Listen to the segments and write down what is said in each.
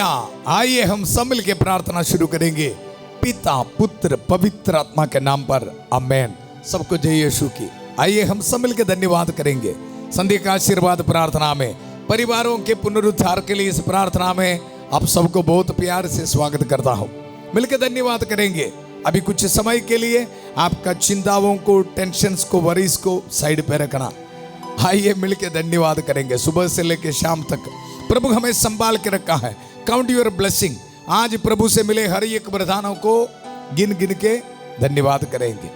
Hallelujah. आइए हम सब मिल के प्रार्थना शुरू करेंगे पिता पुत्र पवित्र आत्मा के नाम पर, आमेन। सबको जय यीशु की। आइए हम सब मिल के धन्यवाद करेंगे संध्या का आशीर्वाद प्रार्थना में, परिवारों के पुनरुद्धार के लिए इस प्रार्थना में आप सबको बहुत प्यार से स्वागत करता हूँ। मिलकर धन्यवाद करेंगे। अभी कुछ समय के लिए आपका चिंताओं को, टेंशन्स को, वरीज को साइड पे रखना। आइए मिलकर धन्यवाद करेंगे। सुबह से लेकर शाम तक प्रभु हमें संभाल के रखा है। Count your blessing. आज प्रभु से मिले हर एक वरदानों को गिन गिन के धन्यवाद करेंगे।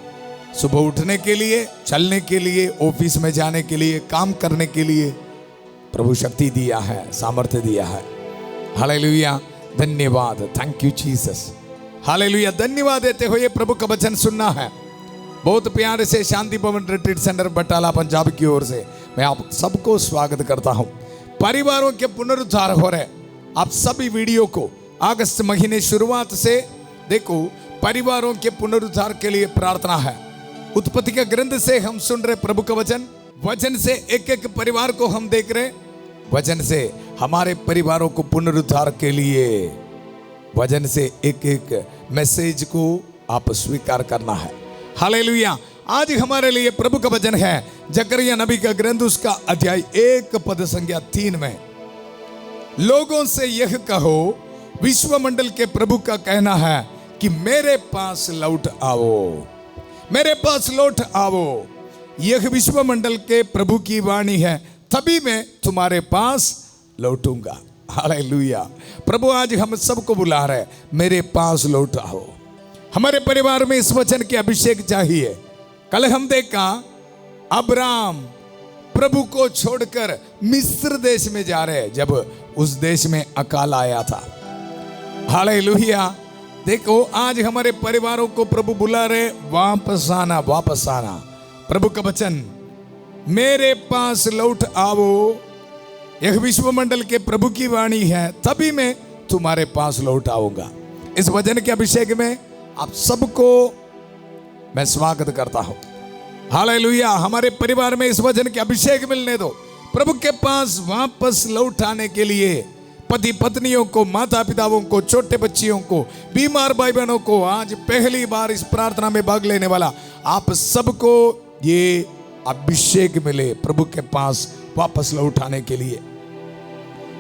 सुबह उठने के लिए, चलने के लिए, ऑफिस में जाने के लिए, काम करने के लिए प्रभु शक्ति दिया है, सामर्थ्य दिया है। हालेलुया, धन्यवाद। Thank you Jesus. हालेलुया। धन्यवाद देते हुए प्रभु का वचन सुनना है। बहुत प्यार से शांति भवन रिट्रीट सेंटर बटाला पंजाब की ओर से मैं आप सबको स्वागत करता हूं। परिवारों के पुनरुद्धार हो रहे आप सभी वीडियो को अगस्त महीने शुरुआत से देखो। परिवारों के पुनरुद्धार के लिए प्रार्थना है। उत्पत्ति के ग्रंथ से हम सुन रहे प्रभु का वचन, वचन से एक एक परिवार को हम देख रहे, वचन से हमारे परिवारों को पुनरुद्धार के लिए, वचन से एक एक मैसेज को आप स्वीकार करना है। हालेलुया। आज हमारे लिए प्रभु का वचन है जकरिया नबी का ग्रंथ, उसका अध्याय 1 पद संख्या 3 में, लोगों से यह कहो, विश्वमंडल के प्रभु का कहना है कि मेरे पास लौट आओ, मेरे पास लौट आओ। यह विश्वमंडल के प्रभु की वाणी है, तभी मैं तुम्हारे पास लौटूंगा। हालेलुया। प्रभु आज हम सबको बुला रहे, मेरे पास लौट आओ। हमारे परिवार में इस वचन की अभिषेक चाहिए। कल हम देखा अब्राम प्रभु को छोड़कर मिस्र देश में जा रहे, जब उस देश में अकाल आया था। हालेलुया। देखो आज हमारे परिवारों को प्रभु बुला रहे, वापस आना, वापस आना। प्रभु का वचन, मेरे पास लौट आओ, यह विश्वमंडल के प्रभु की वाणी है, तभी मैं तुम्हारे पास लौट आऊंगा। इस वचन के अभिषेक में आप सबको मैं स्वागत करता हूं। हालेलुया। हमारे परिवार में इस वचन के अभिषेक मिलने दो। प्रभु के पास वापस लौट आने के लिए पति पत्नियों को, माता पिताओं को, छोटे बच्चियों को, बीमार भाई बहनों को, आज पहली बार इस प्रार्थना में भाग लेने वाला आप सबको ये अभिषेक मिले प्रभु के पास वापस लौट आने के लिए।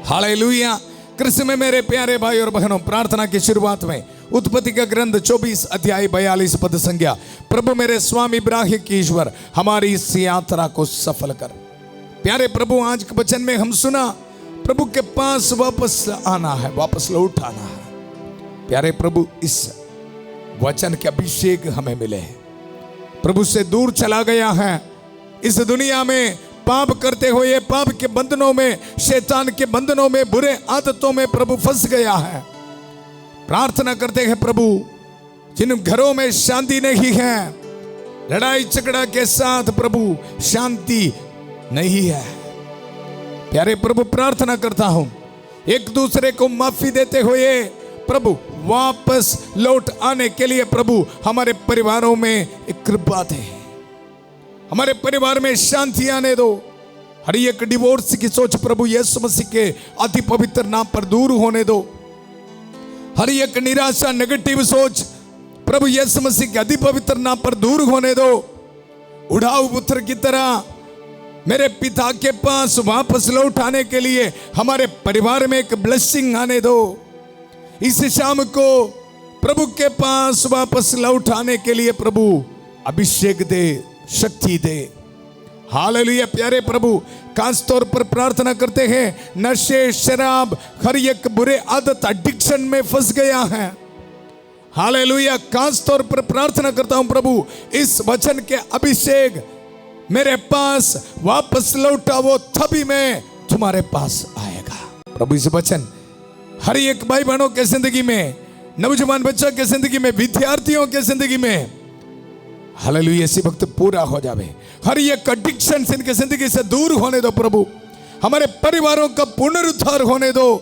हालेलुया। कृष्ण में मेरे प्यारे भाई और बहनों, प्रार्थना की शुरुआत में उत्पत्ति का ग्रंथ 24 अध्याय 42 पद संज्ञा, प्रभु मेरे स्वामी इब्राहिम की ईश्वर हमारी इस यात्रा को सफल कर। प्यारे प्रभु, आज के वचन में हम सुना प्रभु के पास वापस आना है, वापस लौट आना है। प्यारे प्रभु, इस वचन के अभिषेक हमें मिले। प्रभु से दूर चला गया है, इस दुनिया में पाप करते हुए पाप के बंधनों में, शैतान के बंधनों में, बुरे आदतों में प्रभु फंस गया है। प्रार्थना करते हैं प्रभु, जिन घरों में शांति नहीं है, लड़ाई झगड़ा के साथ प्रभु शांति नहीं है, प्यारे प्रभु प्रार्थना करता हूं, एक दूसरे को माफी देते हुए प्रभु वापस लौट आने के लिए प्रभु हमारे परिवारों में एक कृपा दे, हमारे परिवार में शांति आने दो। हर एक डिवोर्स की सोच प्रभु यीशु मसीह के अति पवित्र नाम पर दूर होने दो। हर एक निराशा, नेगेटिव सोच प्रभु यीशु मसीह के अति पवित्र नाम पर दूर होने दो। उड़ाऊ पुत्र की तरह मेरे पिता के पास वापस लौट आने के लिए हमारे परिवार में एक ब्लेसिंग आने दो। इस शाम को प्रभु के पास वापस लौट आने के लिए प्रभु अभिषेक दे, शक्ति दे। हालेलुया। प्यारे प्रभु, खास तौर पर प्रार्थना करते हैं, नशे, शराब, हर एक बुरे आदत, एडिक्शन में फंस गया है। हालेलुया। खास तौर पर प्रार्थना करता हूं प्रभु, इस वचन के अभिषेक मेरे पास वापस लौटाओ, तभी मैं तुम्हारे पास आएगा। प्रभु इस वचन हर एक भाई बहनों के जिंदगी में, नौजवान बच्चों के जिंदगी में, विद्यार्थियों के जिंदगी में हालेलुया इसी वक्त पूरा हो जावे। हर एक एडिक्शन इनके जिंदगी से दूर होने दो प्रभु, हमारे परिवारों का पुनरुद्धार होने दो।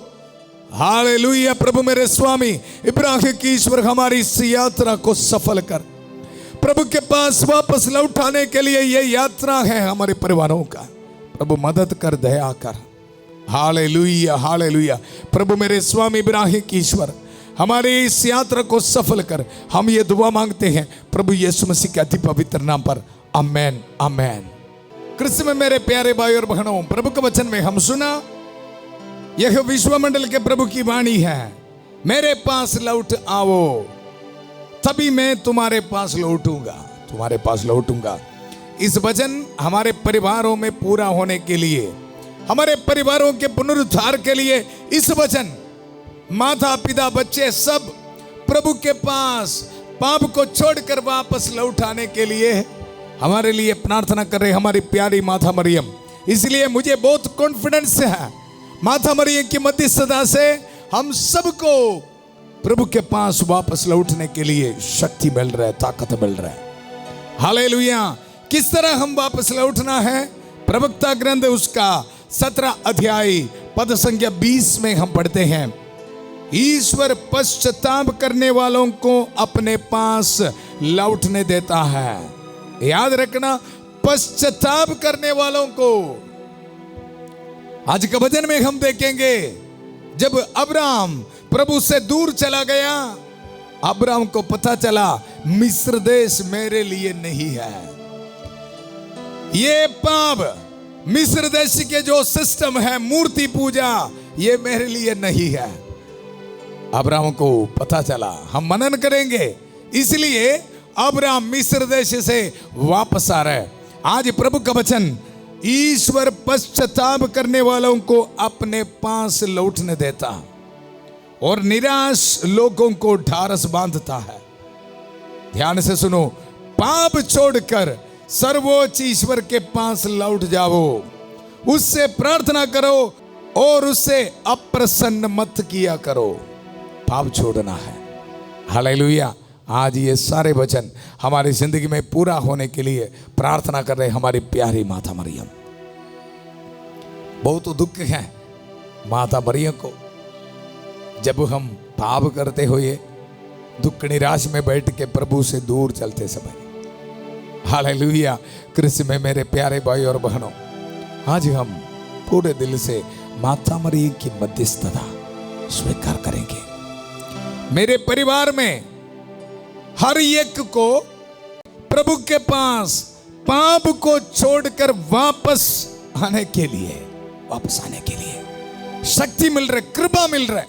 हालेलुया। प्रभु मेरे स्वामी इब्राहिम की ईश्वर हमारी इस यात्रा को सफल कर। प्रभु के पास वापस लौटाने के लिए ये यात्रा है हमारे परिवारों का। प्रभु मदद कर, दया कर। Hallelujah, hallelujah. प्रभु मेरे स्वामी इब्राहिम की ईश्वर, हमारे इस यात्रा को सफल कर, हम ये दुआ मांगते हैं प्रभु यीशु मसीह के अति पवित्र नाम पर, आमेन, आमेन। कृष्ण में मेरे प्यारे भाई और बहनों, प्रभु के वचन में हम सुना, यह विश्वमंडल के प्रभु की वाणी है, मेरे पास लौट आओ तभी मैं तुम्हारे पास लौटूंगा, तुम्हारे पास लौटूंगा। इस वचन हमारे परिवारों में पूरा होने के लिए, हमारे परिवारों के पुनरुद्धार के लिए, इस वचन माता पिता बच्चे सब प्रभु के पास पाप को छोड़कर वापस लौटाने के लिए हमारे लिए प्रार्थना कर रहे हमारी प्यारी माता मरियम। इसलिए मुझे बहुत कॉन्फिडेंस है, माता मरियम की मध्यस्थता से हम सबको प्रभु के पास वापस लौटने के लिए शक्ति मिल रहा है, ताकत मिल रहा है। हालेलुया। किस तरह हम वापस लौटना है? प्रवक्ता ग्रंथ उसका 17 अध्याय पद संख्या 20 में हम पढ़ते हैं, ईश्वर पश्चाताप करने वालों को अपने पास लौटने देता है। याद रखना, पश्चाताप करने वालों को। आज के भजन में हम देखेंगे, जब अब्राहम प्रभु से दूर चला गया, अब्राहम को पता चला मिस्र देश मेरे लिए नहीं है। ये पाप, मिस्र देश के जो सिस्टम है, मूर्ति पूजा, ये मेरे लिए नहीं है। अब्राहम को पता चला, हम मनन करेंगे, इसलिए अब्राहम मिस्र देश से वापस आ रहे। आज प्रभु का वचन, ईश्वर पश्चाताप करने वालों को अपने पास लौटने देता और निराश लोगों को ढारस बांधता है। ध्यान से सुनो, पाप छोड़कर सर्वोच्च ईश्वर के पास लौट जाओ, उससे प्रार्थना करो और उससे अप्रसन्न मत किया करो। पाप छोड़ना है। हालेलुया। आज ये सारे वचन हमारी जिंदगी में पूरा होने के लिए प्रार्थना कर रहे हमारी प्यारी माता मरियम। बहुत दुख है माता मरियम को, जब हम पाप करते हुए दुख निराश में बैठ के प्रभु से दूर चलते समय। हालेलुया। कृष्ण में मेरे प्यारे भाई और बहनों, आज हम पूरे दिल से माता मरियम की मध्यस्थता स्वीकार करेंगे। मेरे परिवार में हर एक को प्रभु के पास पाप को छोड़कर वापस आने के लिए शक्ति मिल रहा है, कृपा मिल रहा है।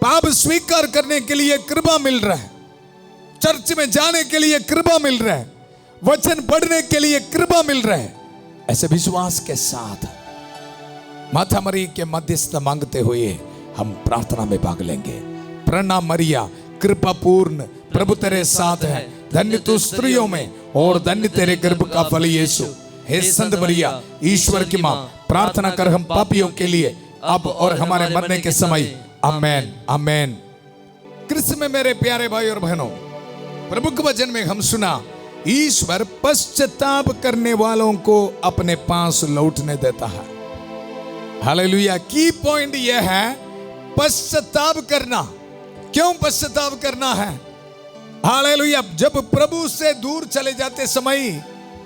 पाप स्वीकार करने के लिए कृपा मिल रहा है, चर्च में जाने के लिए कृपा मिल रहा है, वचन पढ़ने के लिए कृपा मिल रहा है। ऐसे विश्वास के साथ माता मरियम के मध्यस्थ मांगते हुए हम प्रार्थना में भाग लेंगे। प्रणाम मरिया, कृपा पूर्ण, प्रभु तेरे साथ है, धन्य तू स्त्रियों में और धन्य तेरे गर्भ का फल यीशु। हे संत मरिया, ईश्वर की मां, प्रार्थना कर हम पापियों के लिए अब और हमारे मरने के समय। आमेन, आमेन। कृष्ण में मेरे प्यारे भाई और बहनों, प्रभु के वचन में हम सुना, ईश्वर पश्चाताप करने वालों को अपने पास लौटने देता है। हालेलुया। की पॉइंट यह है, पश्चाताप करना। क्यों पश्चाताप करना है? हालेलुया। जब प्रभु से दूर चले जाते समय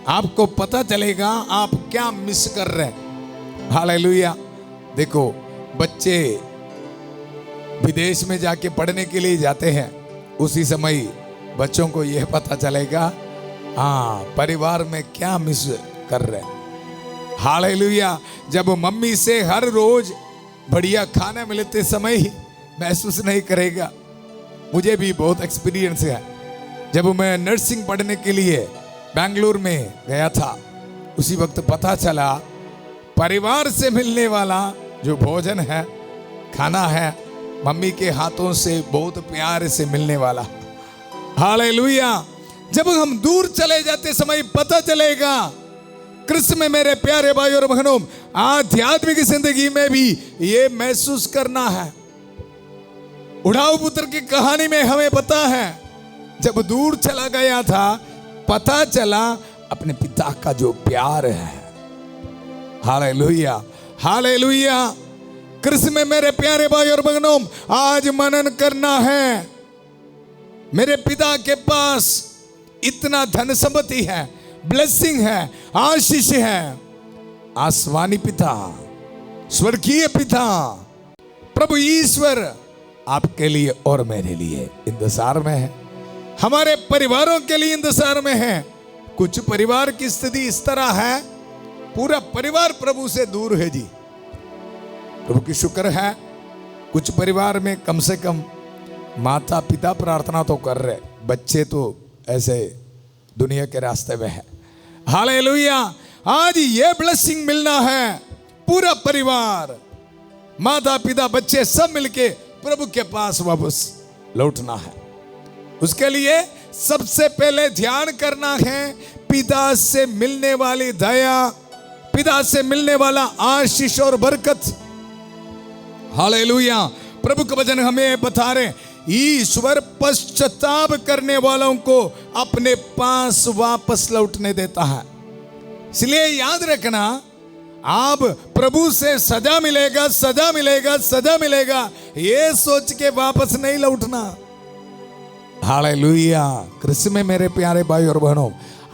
आपको पता चलेगा आप क्या मिस कर रहे हैं। हालेलुया। देखो, बच्चे विदेश में जाके पढ़ने के लिए जाते हैं, उसी समय बच्चों को यह पता चलेगा हाँ परिवार में क्या मिस कर रहे हैं। हालेलुया। जब मम्मी से हर रोज बढ़िया खाना मिलते समय महसूस नहीं करेगा। मुझे भी बहुत एक्सपीरियंस है। जब मैं नर्सिंग पढ़ने के लिए बेंगलुरु में गया था, उसी वक्त पता चला परिवार से मिलने वाला जो भोजन है, खाना है, मम्मी के हाथों से बहुत प्यार से मिलने वाला। हालेलुया। जब हम दूर चले जाते समय पता चलेगा। कृष्ण में मेरे प्यारे भाई और बहनों, आध्यात्मिक जिंदगी में भी ये महसूस करना है। उड़ाऊ पुत्र की कहानी में हमें पता है, जब दूर चला गया था पता चला अपने पिता का जो प्यार है। Hallelujah, hallelujah. कृष्ण में मेरे प्यारे भाई और बहनों, आज मनन करना है। मेरे पिता के पास इतना धन संपत्ति है, ब्लेसिंग है, आशीष है। आसमानी पिता स्वर्गीय पिता प्रभु ईश्वर आपके लिए और मेरे लिए इंतजार में है, हमारे परिवारों के लिए इंतजार में है। कुछ परिवार की स्थिति इस तरह है, पूरा परिवार प्रभु से दूर है जी। प्रभु की शुक्र है, कुछ परिवार में कम से कम माता पिता प्रार्थना तो कर रहे, बच्चे तो ऐसे दुनिया के रास्ते में है। हालेलुया। आज ये ब्लेसिंग मिलना है, पूरा परिवार, माता पिता बच्चे सब मिलके प्रभु के पास वापस लौटना है। उसके लिए सबसे पहले ध्यान करना है पिता से मिलने वाली दया, पिता से मिलने वाला आशीष और बरकत। हालेलुया। प्रभु का वचन हमें बता रहे, ईश्वर पश्चाताप करने वालों को अपने पास वापस लौटने देता है। इसलिए याद रखना, आप प्रभु से सजा मिलेगा, सजा मिलेगा, सजा मिलेगा, ये सोच के वापस नहीं लौटना। हालेलुया। कृष्ण में मेरे प्यारे भाई और बहनों,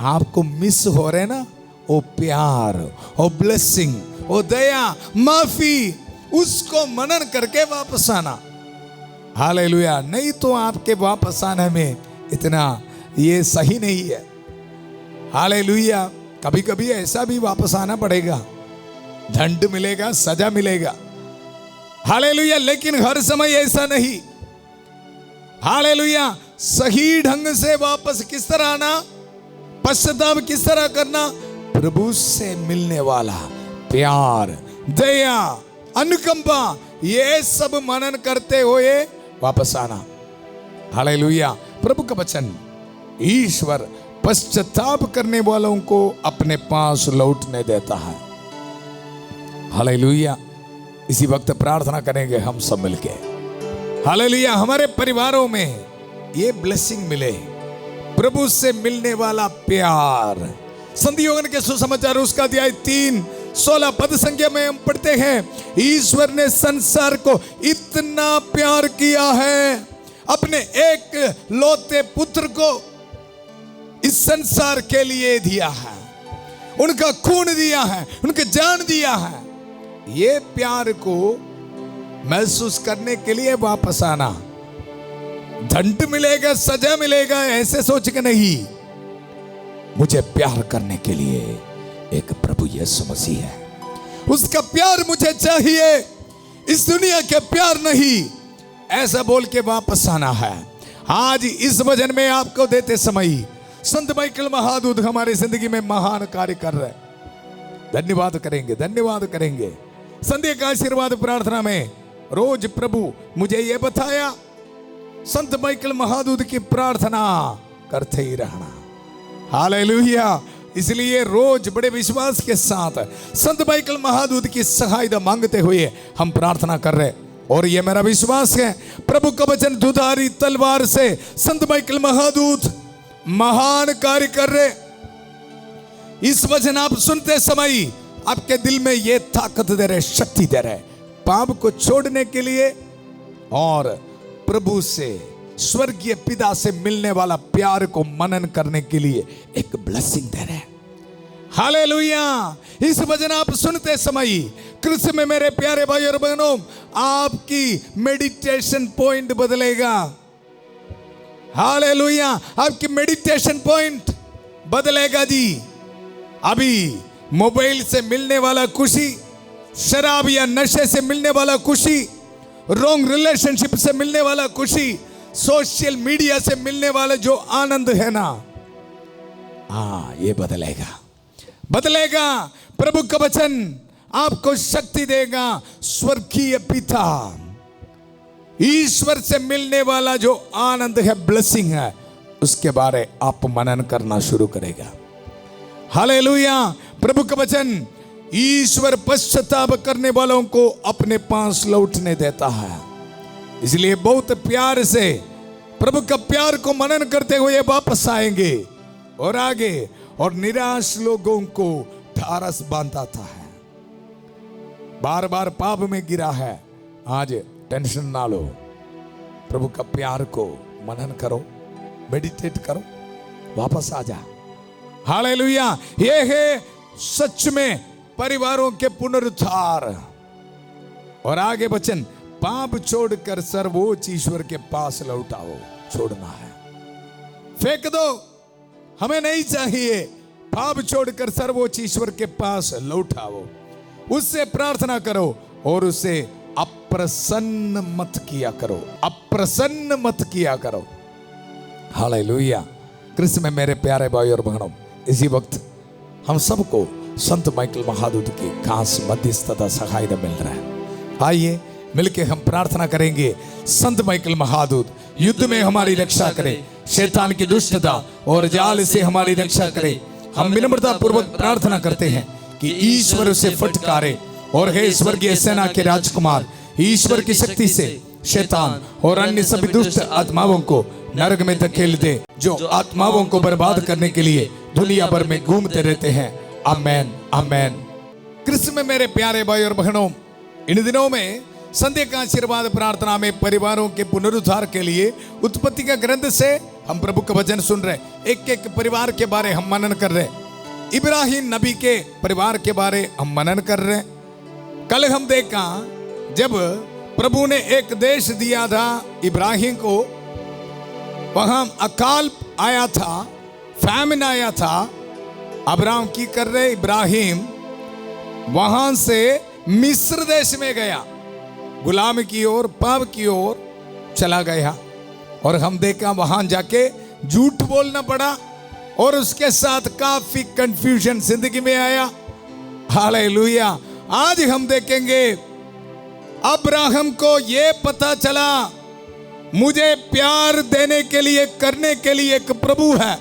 आपको मिस हो रहे ना वो प्यार, वो ब्लेसिंग, वो दया, माफी, उसको मनन करके वापस आना। हालेलुया। नहीं तो आपके वापस आने में इतना ये सही नहीं है। हालेलुया। कभी कभी ऐसा भी वापस आना पड़ेगा, दंड मिलेगा, सजा मिलेगा। हालेलुया। लेकिन हर समय ऐसा नहीं। हालेलुया। सही ढंग से वापस किस तरह आना, पश्चाताप किस तरह करना, प्रभु से मिलने वाला प्यार, दया, अनुकंपा, ये सब मनन करते हुए वापस आना। हालेलुया। प्रभु का वचन, ईश्वर पश्चाताप करने वालों को अपने पास लौटने देता है। हालेलुया। इसी वक्त प्रार्थना करेंगे हम सब मिलके। हालेलुया। हमारे परिवारों में ये ब्लेसिंग मिले, प्रभु से मिलने वाला प्यार। संधियोगन के सुसमाचार उसका अध्याय 3 16 पद संख्या में हम पढ़ते हैं, ईश्वर ने संसार को इतना प्यार किया है, अपने एक लौते पुत्र को इस संसार के लिए दिया है, उनका खून दिया है, उनके जान दिया है। ये प्यार को महसूस करने के लिए वापस आना, दंड मिलेगा, सजा मिलेगा, ऐसे सोच के नहीं। मुझे प्यार करने के लिए एक प्रभु यीशु मसीह है, उसका प्यार मुझे चाहिए, इस दुनिया के प्यार नहीं, ऐसा बोल के वापस आना है। आज इस वचन में आपको देते समय संत माइकल महादूत हमारी जिंदगी में महान कार्य कर रहे हैं। धन्यवाद करेंगे, धन्यवाद करेंगे। संध्या का आशीर्वाद प्रार्थना में रोज प्रभु मुझे ये बताया, संत माइकल महादूत की प्रार्थना करते ही रहना। हालेलुया। इसलिए रोज बड़े विश्वास के साथ संत माइकल महादूत की सहायता मांगते हुए हम प्रार्थना कर रहे, और ये मेरा विश्वास है प्रभु का वचन दुधारी तलवार से संत माइकल महादूत महान कार्य कर रहे। इस वचन आप सुनते समय आपके दिल में ये ताकत दे रहे, शक्ति दे रहे, पाप को छोड़ने के लिए और प्रभु से, स्वर्गीय पिता से मिलने वाला प्यार को मनन करने के लिए एक ब्लेसिंग दे रहे। हालेलुया। इस वचन आप सुनते समय कृष्ण में मेरे प्यारे भाई और बहनों, आपकी मेडिटेशन पॉइंट बदलेगा। हालेलुया। आपकी मेडिटेशन पॉइंट बदलेगा जी। अभी मोबाइल से मिलने वाला खुशी, शराब या नशे से मिलने वाला खुशी, रॉन्ग रिलेशनशिप से मिलने वाला खुशी, सोशल मीडिया से मिलने वाला जो आनंद है ना, ये बदलेगा, बदलेगा। प्रभु का वचन आपको शक्ति देगा। स्वर्गीय पिता, ईश्वर से मिलने वाला जो आनंद है, ब्लेसिंग है, उसके बारे आप मनन करना शुरू करेगा। हालेलुया। प्रभु का वचन, ईश्वर पश्चाताप करने वालों को अपने पास लौटने देता है। इसलिए बहुत प्यार से प्रभु का प्यार को मनन करते हुए वापस आएंगे और आगे, और निराश लोगों को ढारस बांधता है। बार बार पाप में गिरा है, आज टेंशन ना लो, प्रभु का प्यार को मनन करो, मेडिटेट करो, वापस आ जा। हालेलुया। ये है सच में परिवारों के पुनरुद्धार, और आगे वचन, पाप छोड़कर सर्वोच्च ईश्वर के पास लौटाओ। छोड़ना है, फेंक दो, हमें नहीं चाहिए। पाप छोड़कर सर्वोच्च ईश्वर के पास लौटाओ, उससे प्रार्थना करो और उसे अप्रसन्न मत किया करो, अप्रसन्न मत किया करो। हालेलुया। कृष्ण में मेरे प्यारे भाई और बहनों, इसी वक्त हम सबको संत माइकल महादूत की खास मध्यस्थता सहायता मिल रहा है। आइए मिलके हम प्रार्थना करेंगे, संत माइकल महादूत युद्ध में हमारी रक्षा करे, शैतान की दुष्टता और जाल से हमारी रक्षा करे। हम विनम्रता पूर्वक प्रार्थना करते हैं कि ईश्वर उसे फटकारे और हे स्वर्गीय सेना के राजकुमार, ईश्वर की शक्ति से शैतान और अन्य सभी दुष्ट आत्माओं को नरक में धकेल दे, जो आत्माओं को बर्बाद करने के लिए दुनिया भर में घूमते रहते हैं। आमेन, आमेन। कृष्ण में मेरे प्यारे भाई और बहनों, इन दिनों में संध्या का आशीर्वाद प्रार्थना में परिवारों के पुनरुद्धार के लिए उत्पत्ति का ग्रंथ से हम प्रभु का वचन सुन रहे। एक एक परिवार के बारे हम मनन कर रहे। इब्राहिम नबी के परिवार के बारे हम मनन कर रहे। कल हम देखा जब प्रभु ने एक देश दिया था इब्राहिम को, वहां अकाल आया था, फैमिन आया था। अब्राहम की कर रहे, इब्राहिम वहां से मिस्र देश में गया, गुलाम की ओर, पाप की ओर चला गया। और हम देखा वहां जाके झूठ बोलना पड़ा और उसके साथ काफी कंफ्यूजन जिंदगी में आया। हालेलुया। आज हम देखेंगे अब्राहम को ये पता चला, मुझे प्यार देने के लिए, करने के लिए एक प्रभु है,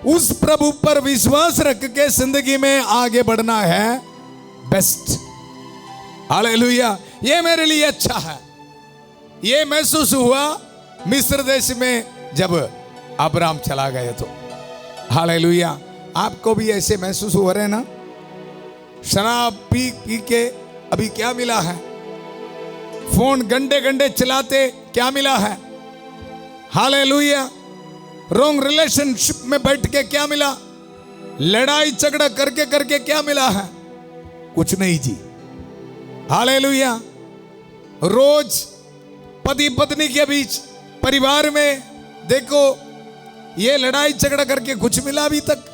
उस प्रभु पर विश्वास रख के जिंदगी में आगे बढ़ना है बेस्ट। हालेलुया। ये मेरे लिए अच्छा है। ये महसूस हुआ मिस्र देश में जब अब्राहम चला गया तो। हालेलुया। आपको भी ऐसे महसूस हो रहे ना? शराब पी पी के अभी क्या मिला है? फोन गंडे गंडे चलाते क्या मिला है? हालेलुया। रॉन्ग रिलेशनशिप में बैठ के क्या मिला? लड़ाई झगड़ा करके करके क्या मिला है? कुछ नहीं जी। हालेलुया। रोज पति पत्नी के बीच, परिवार में देखो ये लड़ाई झगड़ा करके कुछ मिला अभी तक?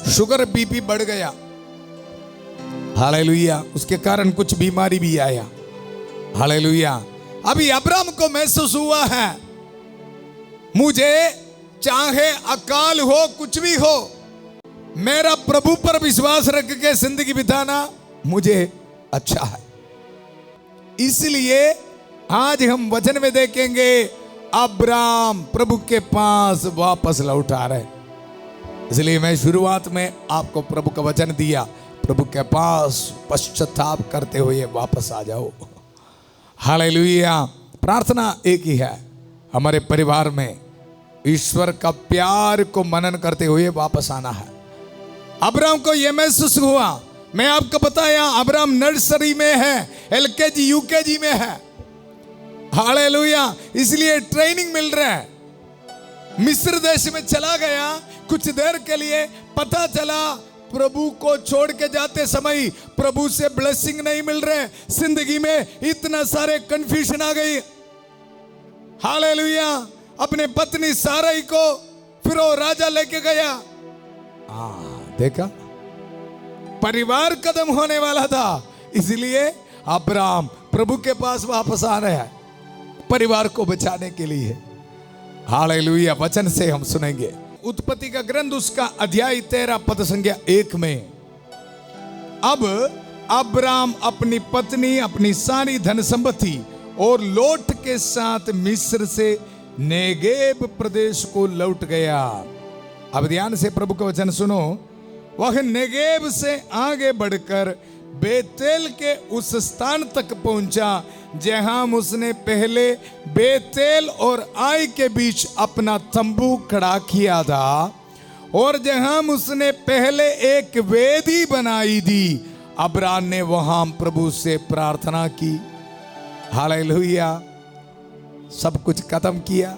शुगर बीपी बढ़ गया। हालेलुया। उसके कारण कुछ बीमारी भी आया। हालेलुया। अभी अब्राहम को महसूस हुआ है, मुझे चाहे अकाल हो, कुछ भी हो, मेरा प्रभु पर विश्वास रख के जिंदगी बिताना मुझे अच्छा है। इसलिए आज हम वचन में देखेंगे अब्राहम प्रभु के पास वापस लौटा रहे। इसलिए मैं शुरुआत में आपको प्रभु का वचन दिया, प्रभु के पास पश्चाताप करते हुए वापस आ जाओ। हालेलुया। प्रार्थना एक ही है, हमारे परिवार में ईश्वर का प्यार को मनन करते हुए वापस आना है। अब्राहम को यह महसूस हुआ, मैं आपको बताया अब्राहम नर्सरी में है, एलकेजी यूकेजी में है। हालेलुया। इसलिए ट्रेनिंग मिल रहा है। मिस्र देश में चला गया, कुछ देर के लिए पता चला प्रभु को छोड़ के जाते समय प्रभु से ब्लेसिंग नहीं मिल रहे, जिंदगी में इतना सारे कंफ्यूजन आ गई। हालेलुया। अपने पत्नी साराई को फिर वो राजा लेके गया। देखा, परिवार खत्म होने वाला था, इसलिए अब्राहम प्रभु के पास वापस आ रहा है परिवार को बचाने के लिए। हालेलुया। वचन से हम सुनेंगे उत्पत्ति का ग्रंथ, उसका अध्याय 13 पद संख्या 1 में। अब अब्राहम अपनी पत्नी, अपनी सारी धन संपत्ति और लोट के साथ मिस्र से नेगेब प्रदेश को लौट गया। अब ध्यान से प्रभु का वचन सुनो। वह नेगेब से आगे बढ़कर बेतेल के उस स्थान तक पहुंचा जहां उसने पहले बेतेल और आई के बीच अपना तंबू खड़ा किया था और जहां उसने पहले एक वेदी बनाई थी। अब्राहम ने वहां प्रभु से प्रार्थना की। हालेलुया। सब कुछ खत्म किया,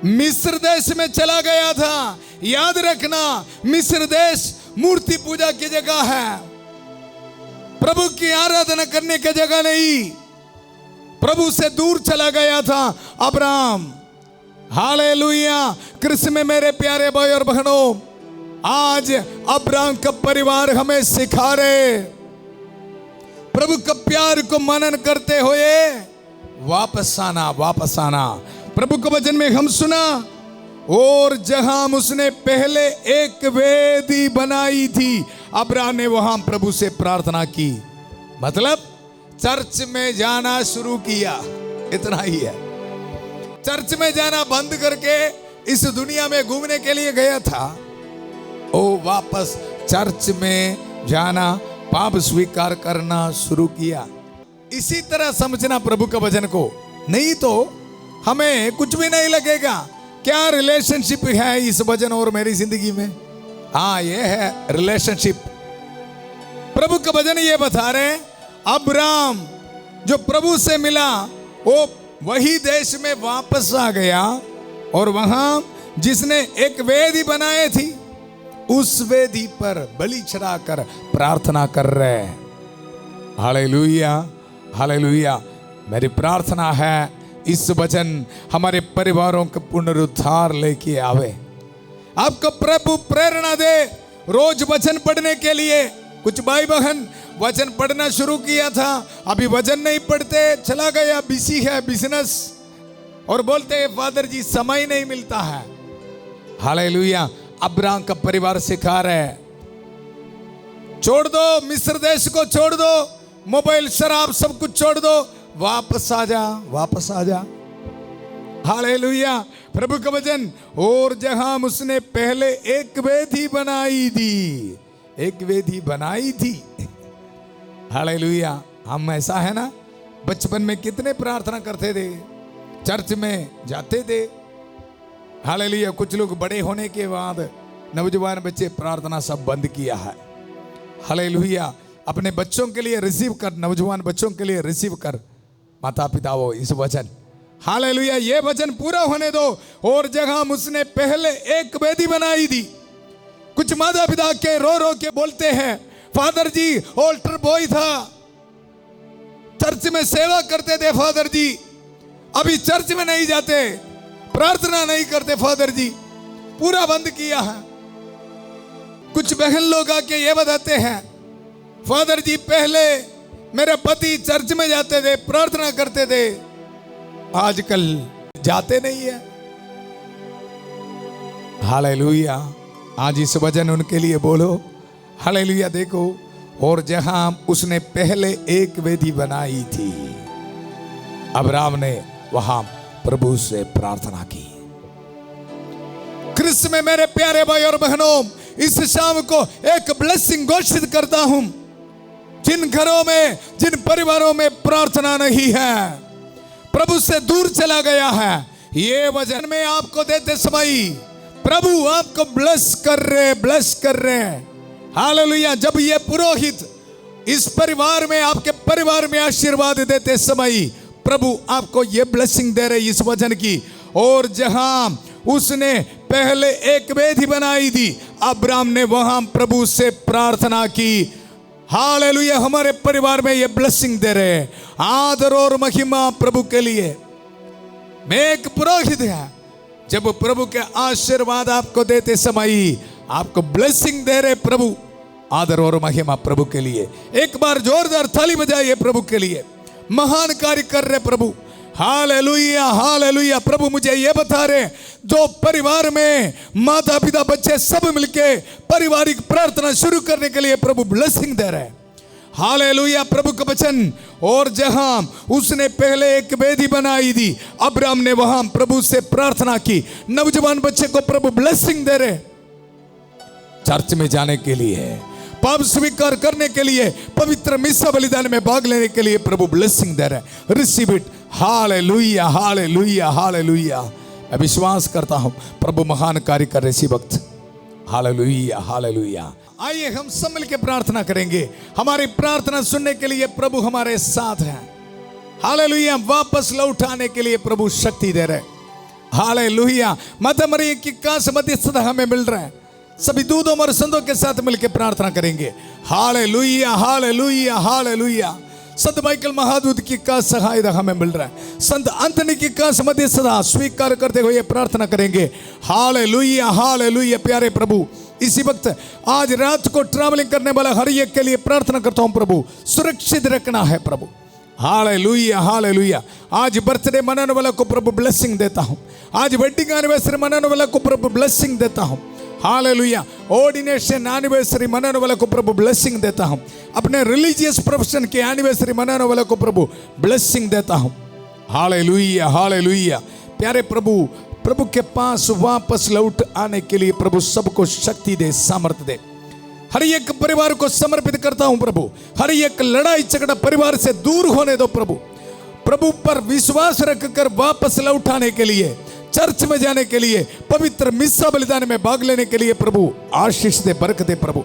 मिस्र देश में चला गया था। याद रखना, मिस्र देश मूर्ति पूजा की जगह है। प्रभु की आराधना करने की जगह नहीं, प्रभु से दूर चला गया था अब्राहम। हालेलुया। कृष्ण में मेरे प्यारे भाई और बहनों, आज अब्राहम का परिवार हमें सिखा रहे, प्रभु का प्यार को मनन करते हुए वापस आना, वापस आना। प्रभु के वचन में हम सुना, और जहां उसने पहले एक वेदी बनाई थी, अब्राहम ने वहां प्रभु से प्रार्थना की। मतलब चर्च में जाना शुरू किया, इतना ही है। चर्च में जाना बंद करके इस दुनिया में घूमने के लिए गया था, ओ वापस चर्च में जाना, पाप स्वीकार करना शुरू किया। इसी तरह समझना प्रभु का वचन को, नहीं तो हमें कुछ भी नहीं लगेगा। क्या रिलेशनशिप है इस वचन और मेरी जिंदगी में? हाँ, ये है रिलेशनशिप। प्रभु का वचन ये बता रहे, अब्राहम जो प्रभु से मिला वो वही देश में वापस आ गया, और वहां जिसने एक वेदी बनाई थी उस वेदी पर बलि चढ़ाकर प्रार्थना कर रहे। Hallelujah, hallelujah. मेरी प्रार्थना है इस वचन हमारे परिवारों का पुनरुद्धार लेके आवे। आपको प्रभु प्रेरणा दे रोज वचन पढ़ने के लिए। कुछ भाई बहन वचन पढ़ना शुरू किया था, अभी वचन नहीं पढ़ते, चला गया, बिजी है बिजनेस, और बोलते हैं फादर जी समय नहीं मिलता है। हालेलुया। अब्राहम का परिवार सिखा रहे, छोड़ दो, मिस्र देश को छोड़ दो, मोबाइल शराब सब कुछ छोड़ दो, वापस आ जा, वापस आ जा। हालेलुया। प्रभु का वचन, और जहां उसने पहले एक वेदी बनाई थी, एक वेदी बनाई थी। हालेलुया। हम ऐसा है ना, बचपन में कितने प्रार्थना करते थे, चर्च में जाते थे। हालेलुया। कुछ लोग बड़े होने के बाद, नौजवान बच्चे प्रार्थना सब बंद किया है। हालेलुया। अपने बच्चों के लिए रिसीव कर, नौजवान बच्चों के लिए रिसीव कर, माता पिता वो इस वचन। हालेलुया। ये वचन पूरा होने दो। और जगह उसने पहले एक वेदी बनाई थी। कुछ माता पिता के रो के बोलते हैं, फादर जी ऑल्टर बॉय था, चर्च में सेवा करते थे फादर जी, अभी चर्च में नहीं जाते, प्रार्थना नहीं करते फादर जी, पूरा बंद किया है। कुछ बहन लोग आके ये बताते हैं, फादर जी पहले मेरे पति चर्च में जाते थे, प्रार्थना करते थे, आजकल जाते नहीं है। हालेलुया। आज इस वचन उनके लिए बोलो। हालेलुया। देखो, और जहां उसने पहले एक वेदी बनाई थी, अब्राहम ने वहां प्रभु से प्रार्थना की। क्रिस्त में मेरे प्यारे भाई और बहनों, इस शाम को एक ब्लेसिंग घोषित करता हूं। जिन घरों में, जिन परिवारों में प्रार्थना नहीं है, प्रभु से दूर चला गया है, ये वचन में आपको देते समय प्रभु आपको ब्लेस कर रहे, ब्लेस कर रहे हैं। हालेलुया। जब ये पुरोहित इस परिवार में, आपके परिवार में आशीर्वाद देते समय प्रभु आपको ये ब्लेसिंग दे रहे इस वचन की। और जहां उसने पहले एक वेदी बनाई थी, अब्राहम ने वहां प्रभु से प्रार्थना की। हालेलुया। हमारे परिवार में ये ब्लेसिंग दे रहे हैं। आदर और महिमा प्रभु के लिए। मैं एक पुरोहित है, जब प्रभु के आशीर्वाद आपको देते समय आपको ब्लेसिंग दे रहे प्रभु। आदर और महिमा प्रभु के लिए। एक बार जोरदार ताली बजाइए प्रभु के लिए। महान कार्य कर रहे प्रभु। Hallelujah, hallelujah. प्रभु मुझे ये बता रहे, जो परिवार में माता पिता बच्चे सब मिलके पारिवारिक प्रार्थना शुरू करने के लिए प्रभु ब्लेसिंग दे रहे हैं। हालेलुया। प्रभु का वचन, और जहां उसने पहले एक वेदी बनाई थी, अब्राहम ने वहां प्रभु से प्रार्थना की। नौजवान बच्चे को प्रभु ब्लेसिंग दे रहे, चर्च में जाने के लिए, पाप स्वीकार करने के लिए, पवित्र मिस्सा बलिदान में भाग लेने के लिए प्रभु ब्लेसिंग दे रहे। Receive it. Hallelujah, hallelujah, hallelujah. मैं विश्वास करता हूं प्रभु महान कार्य कर रहे इसी वक्त। Hallelujah, hallelujah. आइए हम सब मिलकर प्रार्थना करेंगे। हमारी प्रार्थना सुनने के लिए प्रभु हमारे साथ हैं। हालेलुया। वापस लौटाने के लिए प्रभु शक्ति दे रहे। हालेलुया। माता मरियम की काश मध्यस्थता हमें मिल रहा है। सभी दूतों और संतों के साथ मिलकर प्रार्थना करेंगे। Hallelujah, hallelujah, hallelujah. संत माइकल महादूत की का सहायता हमें मिल रहा है। संत अंतनी की का मध्य सदा स्वीकार करते हुए प्रार्थना करेंगे। Hallelujah, hallelujah. प्यारे प्रभु, इसी वक्त आज रात को ट्रैवलिंग करने वाला हर एक के लिए प्रार्थना करता हूं प्रभु, सुरक्षित रखना है प्रभु। Hallelujah, hallelujah. आज बर्थडे मनाने वाला को प्रभु ब्लेसिंग देता हूं। आज वेडिंग एनिवर्सरी मनाने वाला को प्रभु ब्लेसिंग देता हूं। हालेलुया। ऑर्डिनेशन एनिवर्सरी मनाने वाला को प्रभु ब्लेसिंग देता हूं। अपने रिलीजियस प्रोफेशन के एनिवर्सरी मनाने वाला को प्रभु ब्लेसिंग देता हूं। Hallelujah, hallelujah. प्यारे प्रभु, प्रभु के पास वापस लौट आने के लिए प्रभु सबको शक्ति दे, सामर्थ्य दे। हर एक परिवार को समर्पित करता हूं प्रभु। हर एक लड़ाई झगड़ा परिवार से दूर होने दो प्रभु। प्रभु पर विश्वास रखकर वापस लौटाने के लिए, चर्च में जाने के लिए, पवित्र मिस्सा बलिदान में भाग लेने के लिए प्रभु आशीष दे, बरकत दे प्रभु।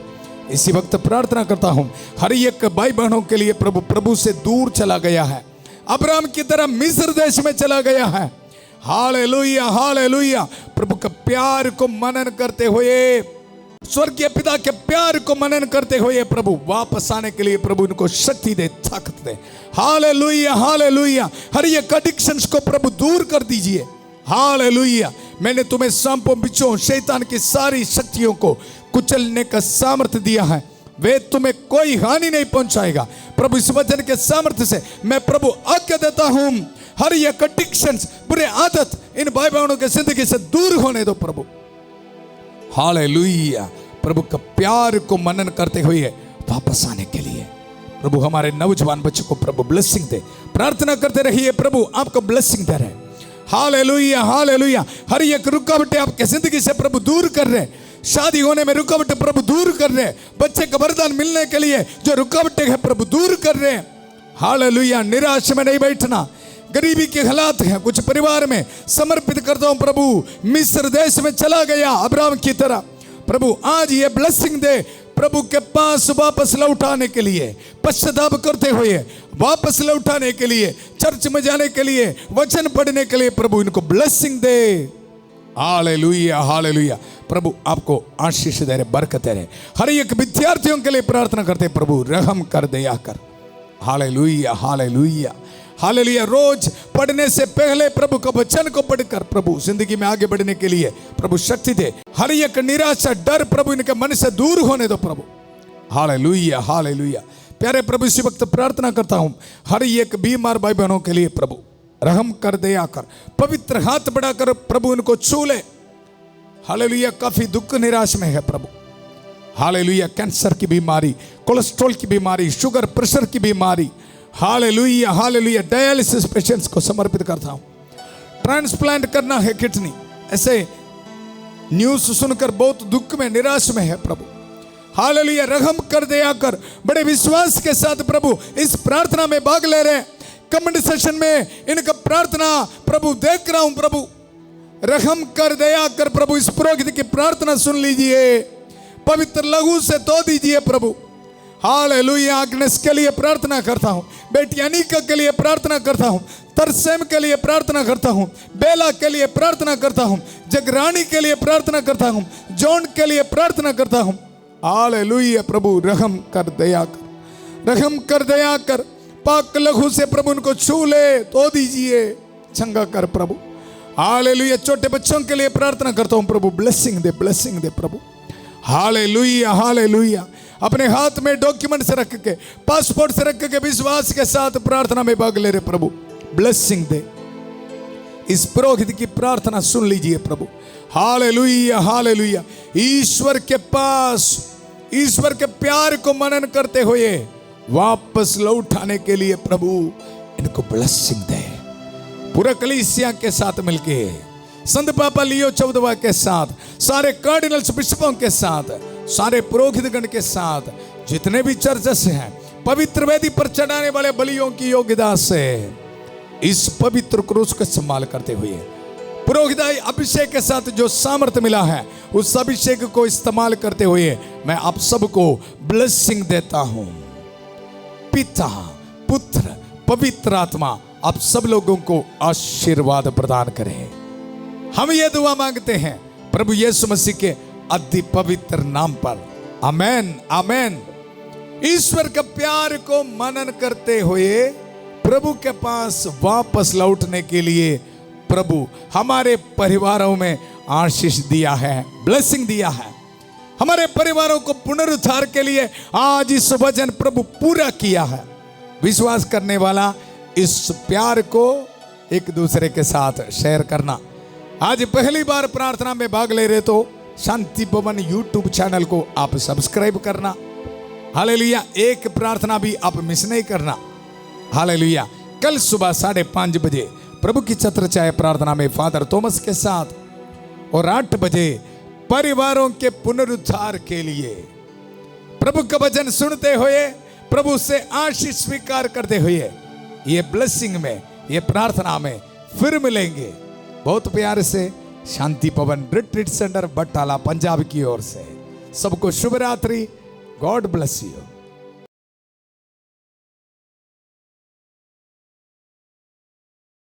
इसी वक्त प्रार्थना करता हूं हर एक भाई बहनों के लिए प्रभु, प्रभु से दूर चला गया है, अब्राहम की तरह मिस्र देश में चला गया है। Hallelujah, hallelujah. प्रभु का प्यार को मनन करते हुए, स्वर्गीय पिता के प्यार को मनन करते हुए प्रभु वापस आने के लिए प्रभु इनको शक्ति दे, ताकत दे। Hallelujah, hallelujah. हर एक एडिक्शंस को प्रभु दूर कर दीजिए। हालेलुया। मैंने तुम्हें सांपों बिच्छुओं शैतान की सारी शक्तियों को कुचलने का सामर्थ्य दिया है, वे तुम्हें कोई हानि नहीं पहुंचाएगा। प्रभु इस वचन के सामर्थ्य से मैं प्रभु आज्ञा देता हूं, हर एक एडिक्शंस, बुरे आदत इन भाई बहनों के जिंदगी से दूर होने दो प्रभु। हालेलुया। प्रभु का प्यार को मनन करते हुए वापस आने के लिए प्रभु हमारे नौजवान बच्चों को प्रभु ब्लेसिंग दे। प्रार्थना करते रहिए, प्रभु आपको ब्लेसिंग दे रहे। Hallelujah, hallelujah. हर एक रुकावटें आपके जिंदगी से प्रभु दूर कर रहे। शादी होने में रुकावटें प्रभु दूर कर रहे। बच्चे का वरदान मिलने के लिए जो रुकावटें हैं प्रभु दूर कर रहे। हालेलुया। निराश में नहीं बैठना। गरीबी के हालात हैं कुछ परिवार में, समर्पित करता हूं प्रभु। मिस्र देश में चला गया अब्राहम की तरह, प्रभु आज ये ब्लेसिंग दे। प्रभु के पास वापस लौटाने के लिए, पश्चाताप करते हुए वापस लौटाने के लिए, चर्च में जाने के लिए, वचन पढ़ने के लिए प्रभु इनको ब्लेसिंग दे। Hallelujah, hallelujah. प्रभु आपको आशीष दे रहे, बरकत दे रहे। हर एक विद्यार्थियों के लिए प्रार्थना करते प्रभु रहम कर, दया कर। Hallelujah, hallelujah, hallelujah. रोज पढ़ने से पहले प्रभु का वचन को पढ़कर प्रभु जिंदगी में आगे बढ़ने के लिए प्रभु शक्ति दे। हर एक निराशा, डर प्रभु इनके मन से दूर होने दो प्रभु। Hallelujah, hallelujah. प्यारे प्रभु इसी वक्त प्रार्थना करता हूं हर एक बीमार भाई बहनों के लिए प्रभु रहम कर, दया कर। पवित्र हाथ बढ़ाकर प्रभु इनको छू ले। हालेलुया। काफी दुख निराश में है प्रभु। हालेलुया। कैंसर की बीमारी, कोलेस्ट्रॉल की बीमारी, शुगर प्रेशर की बीमारी, हालेलुया, हालेलुया। डायलिसिस पेशेंट्स को समर्पित करता हूं। ट्रांसप्लांट करना है किडनी, ऐसे न्यूज सुनकर बहुत दुख में, निराश में है प्रभु। हालेलुया। रहम कर, दया कर। बड़े विश्वास के साथ प्रभु इस प्रार्थना में भाग ले रहे। कमेंट सेशन में इनका प्रार्थना प्रभु देख रहा हूं प्रभु। रहम कर, दया कर। प्रभु इस पुरोहित की प्रार्थना सुन लीजिए, पवित्र लहू से धो दीजिए प्रभु। हालेलुया। अग्नेस के लिए प्रार्थना करता हूं, बेटी अनिका के लिए प्रार्थना करता हूं, तरसेम के लिए प्रार्थना करता हूं, बेला के लिए प्रार्थना करता हूं, जगरानी के लिए प्रार्थना करता हूं, जॉन के लिए प्रार्थना करता हूं। हालेलुया। प्रभु रहम कर, दया कर। रहम कर, दया कर। पाक लहू से प्रभु उनको छू ले, धो दीजिए, चंगा कर प्रभु। हालेलुया। छोटे बच्चों के लिए प्रार्थना करता हूं प्रभु, ब्लेसिंग दे, ब्लेसिंग दे प्रभु। Hallelujah, hallelujah. अपने हाथ में डॉक्यूमेंट्स रख के, पासपोर्ट से रख के विश्वास के साथ प्रार्थना में भाग ले रहे प्रभु, ब्लेसिंग दे। इस पुरोहित की प्रार्थना सुन लीजिए प्रभु। Hallelujah, hallelujah. ईश्वर के पास, ईश्वर के प्यार को मनन करते हुए वापस लौटाने के लिए प्रभु इनको ब्लेसिंग दे। पूरा कलीसिया के साथ मिलके, संत पापा लियो 14वां के साथ, सारे कार्डिनल्स बिशपों के साथ, सारे पुरोहितगण के साथ, जितने भी चर्चेस हैं, पवित्र वेदी पर चढ़ाने वाले बलियों की योग्यता से इस पवित्र क्रूस को संभाल करते हुए पुरोहिताई अभिषेक के साथ जो सामर्थ्य मिला है उस अभिषेक को इस्तेमाल करते हुए मैं आप सबको ब्लेसिंग देता हूं। पिता, पुत्र, पवित्र आत्मा आप सब लोगों को आशीर्वाद प्रदान करें। हम ये दुआ मांगते हैं प्रभु यीशु मसीह के अति पवित्र नाम पर आमेन आमेन। ईश्वर के प्यार को मनन करते हुए प्रभु के पास वापस लौटने के लिए प्रभु हमारे परिवारों में आशीष दिया है, ब्लेसिंग दिया है। हमारे परिवारों को पुनरुद्धार के लिए आज इस वचन प्रभु पूरा किया है। विश्वास करने वाला इस प्यार को एक दूसरे के साथ शेयर करना। आज पहली बार प्रार्थना में भाग ले रहे तो शांति भवन यूट्यूब चैनल को आप सब्सक्राइब करना। हालेलुया। एक प्रार्थना भी आप मिस नहीं करना। हालेलुया। कल सुबह 5:30 बजे प्रभु की छत्र छाया प्रार्थना में फादर थॉमस के साथ और 8 बजे परिवारों के पुनरुद्धार के लिए प्रभु का वचन सुनते हुए प्रभु से आशीष स्वीकार करते हुए ये ब्लेसिंग में, ये प्रार्थना में फिर मिलेंगे। बहुत प्यार से शांति भवन रिट्रीट सेंटर बटाला पंजाब की ओर से सबको शुभ रात्रि। God bless you.